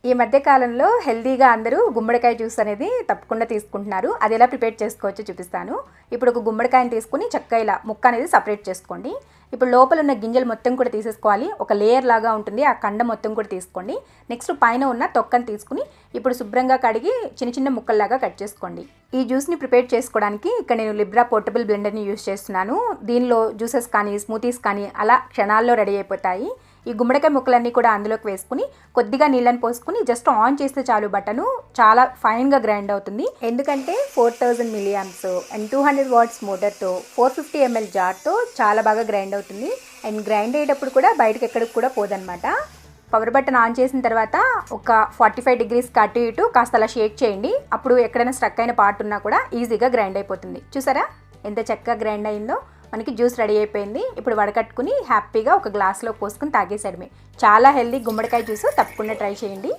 ఈ మధ్య కాలంలో హెల్తీగా అందరూ గుమ్మడికాయ జ్యూస్ అనేది తప్పకుండా తీసుకుంటున్నారు. అది ఎలా ప్రిపేర్ చేసుకోవచ్చో చూపిస్తాను. ఇప్పుడు ఒక గుమ్మడికాయని తీసుకుని చక్కగా ఇలా ముక్క అనేది సపరేట్ చేసుకోండి. ఇప్పుడు లోపల ఉన్న గింజలు మొత్తం కూడా తీసేసుకోవాలి. ఒక లేయర్ లాగా ఉంటుంది, ఆ కండ మొత్తం కూడా తీసుకోండి. నెక్స్ట్ పైన ఉన్న తొక్కని తీసుకుని ఇప్పుడు శుభ్రంగా కడిగి చిన్న చిన్న ముక్కల్లాగా కట్ చేసుకోండి. ఈ జ్యూస్ని ప్రిపేర్ చేసుకోవడానికి ఇక్కడ నేను లిబ్రా పోర్టబుల్ బ్లెండర్ని యూస్ చేస్తున్నాను. దీనిలో జ్యూసెస్ కానీ స్మూతీస్ కానీ అలా క్షణాల్లో రెడీ అయిపోతాయి. ఈ గుమ్మడికాయ ముక్కలన్నీ కూడా అందులోకి వేసుకుని కొద్దిగా నీళ్ళని పోసుకుని జస్ట్ ఆన్ చేస్తే చాలు, బటను చాలా ఫైన్గా గ్రైండ్ అవుతుంది. ఎందుకంటే 4000 మిలియాంప్స్ అండ్ 200 వాట్స్ మోటార్తో 450 ml జార్తో చాలా బాగా గ్రైండ్ అవుతుంది. అండ్ గ్రైండ్ అయ్యేటప్పుడు కూడా బయటకు ఎక్కడికి కూడా పోదనమాట. పవర్ బటన్ ఆన్ చేసిన తర్వాత ఒక 45 degrees అటు ఇటు కాస్త అలా షేక్ చేయండి. అప్పుడు ఎక్కడైనా స్ట్రక్ అయిన పార్ట్ ఉన్నా కూడా ఈజీగా గ్రైండ్ అయిపోతుంది. చూసారా ఎంత చక్కగా గ్రైండ్ అయిందో. మనకి జ్యూస్ రెడీ అయిపోయింది. ఇప్పుడు వడకట్టుకుని హ్యాపీగా ఒక గ్లాస్లో పోసుకుని తాగేసేయడమే. చాలా హెల్దీ గుమ్మడికాయ జ్యూస్, తప్పకుండా ట్రై చేయండి.